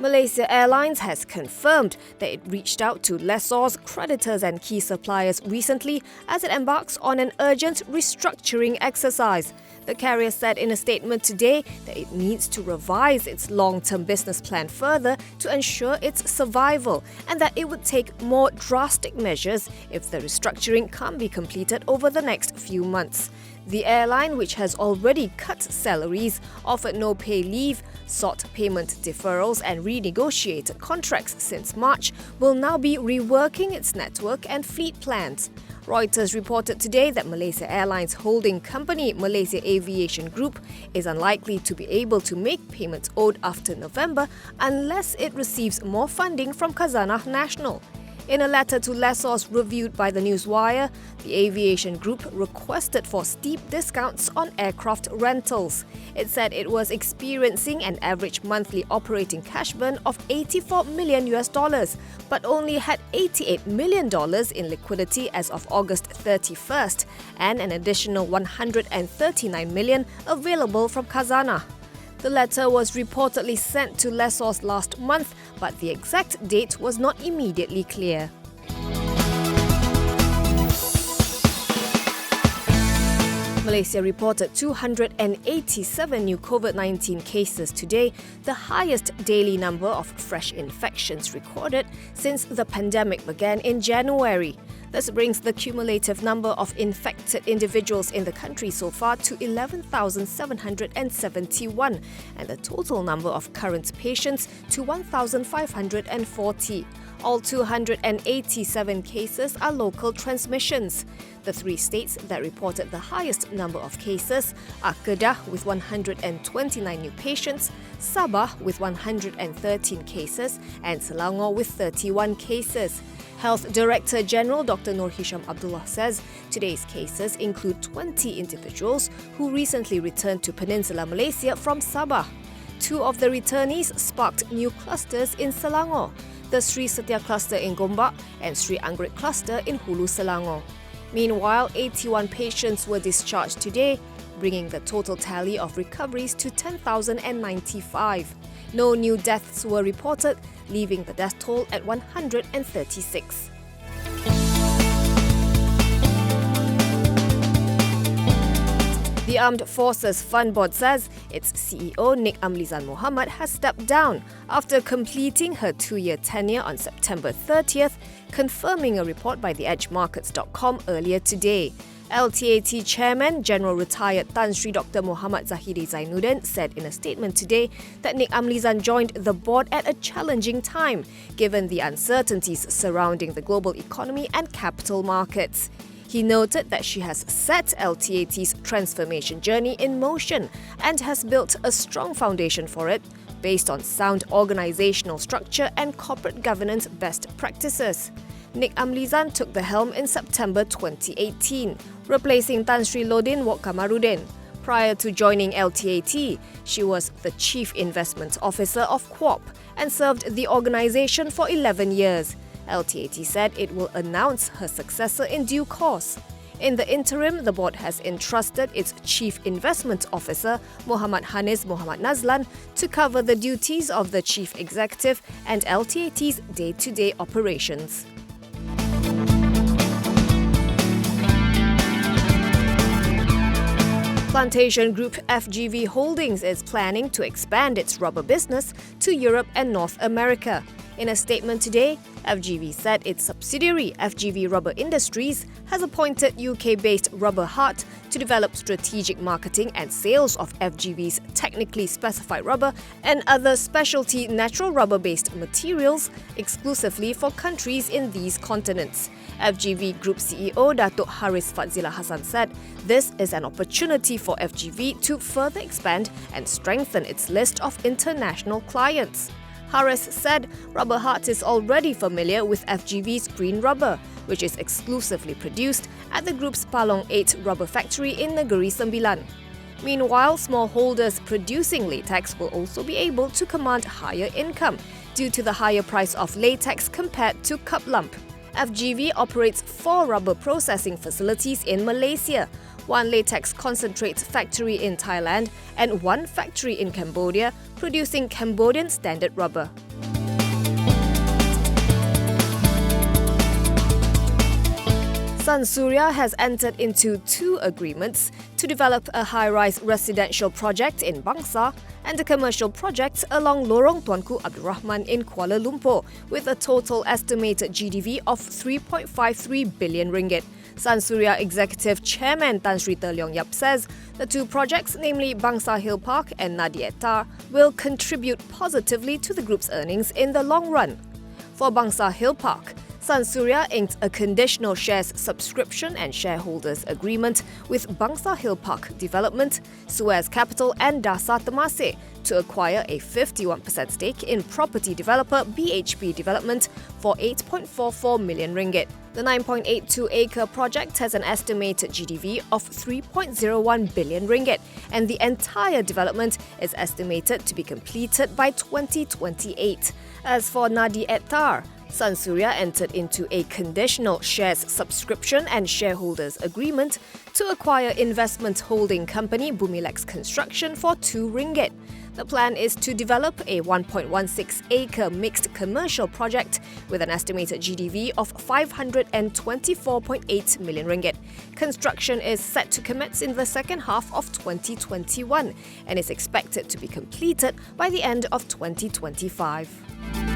Malaysia Airlines has confirmed that it reached out to lessors, creditors and key suppliers recently as it embarks on an urgent restructuring exercise. The carrier said in a statement today that it needs to revise its long-term business plan further to ensure its survival and that it would take more drastic measures if the restructuring can't be completed over the next few months. The airline, which has already cut salaries, offered no pay leave, sought payment deferrals and renegotiated contracts since March, will now be reworking its network and fleet plans. Reuters reported today that Malaysia Airlines holding company Malaysia Aviation Group is unlikely to be able to make payments owed after November unless it receives more funding from Khazanah Nasional. In a letter to lessors reviewed by the Newswire, the aviation group requested for steep discounts on aircraft rentals. It said it was experiencing an average monthly operating cash burn of $84 million, but only had $88 million in liquidity as of August 31st, and an additional $139 million available from Khazanah. The letter was reportedly sent to lessors last month, but the exact date was not immediately clear. Malaysia reported 287 new COVID-19 cases today, the highest daily number of fresh infections recorded since the pandemic began in January. This brings the cumulative number of infected individuals in the country so far to 11,771 and the total number of current patients to 1,540. All 287 cases are local transmissions. The three states that reported the highest number of cases are Kedah with 129 new patients, Sabah with 113 cases and Selangor with 31 cases. Health Director General Dr. Noor Hisham Abdullah says today's cases include 20 individuals who recently returned to Peninsular Malaysia from Sabah. Two of the returnees sparked new clusters in Selangor, the Sri Setia cluster in Gombak and Sri Anggrek cluster in Hulu Selangor. Meanwhile, 81 patients were discharged today, bringing the total tally of recoveries to 10,095. No new deaths were reported, leaving the death toll at 136. The Armed Forces Fund Board says its CEO Nik Amlizan Mohamad has stepped down after completing her 2-year tenure on September 30th, confirming a report by the edgemarkets.com earlier today. LTAT Chairman, General Retired Tan Sri Dr. Muhammad Zahidi Zainuddin said in a statement today that Nik Amlizan joined the board at a challenging time, given the uncertainties surrounding the global economy and capital markets. He noted that she has set LTAT's transformation journey in motion and has built a strong foundation for it, based on sound organizational structure and corporate governance best practices. Nik Amlizan took the helm in September 2018, replacing Tan Sri Lodin Wok Kamarudin. Prior to joining LTAT, she was the Chief Investment Officer of QOP and served the organization for 11 years. LTAT said it will announce her successor in due course. In the interim, the board has entrusted its Chief Investment Officer, Muhammad Hanis Muhammad Nazlan, to cover the duties of the Chief Executive and LTAT's day-to-day operations. Plantation Group FGV Holdings is planning to expand its rubber business to Europe and North America. In a statement today, FGV said its subsidiary FGV Rubber Industries has appointed UK-based Rubber Heart to develop strategic marketing and sales of FGV's technically specified rubber and other specialty natural rubber-based materials exclusively for countries in these continents. FGV Group CEO Datuk Haris Fadzila Hassan said this is an opportunity for FGV to further expand and strengthen its list of international clients. Haris said Rubber Heart is already familiar with FGV's green rubber, which is exclusively produced at the group's Palong 8 rubber factory in Negeri Sembilan. Meanwhile, smallholders producing latex will also be able to command higher income due to the higher price of latex compared to cup lump. FGV operates 4 rubber processing facilities in Malaysia, 1 latex concentrates factory in Thailand and 1 factory in Cambodia producing Cambodian standard rubber. Sunsuria has entered into 2 agreements to develop a high-rise residential project in Bangsar and a commercial project along Lorong Tuanku Abdul Rahman in Kuala Lumpur with a total estimated GDV of RM3.53 billion. Sunsuria Executive Chairman Tan Sri Leong Yap says the 2 projects, namely Bangsar Hill Park and Nadi Ettar, will contribute positively to the group's earnings in the long run. For Bangsar Hill Park, Sunsuria inked a conditional shares subscription and shareholders agreement with Bangsar Hill Park Development, Suez Capital and Dasar Temasek to acquire a 51% stake in property developer BHP Development for RM8.44 million. The 9.82-acre project has an estimated GDV of RM3.01 billion, and the entire development is estimated to be completed by 2028. As for Nadi Ettar, Sunsuria entered into a conditional shares subscription and shareholders agreement to acquire investment holding company Bumilex Construction for RM2. The plan is to develop a 1.16-acre mixed commercial project with an estimated GDV of RM524.8 million. Construction is set to commence in the second half of 2021 and is expected to be completed by the end of 2025.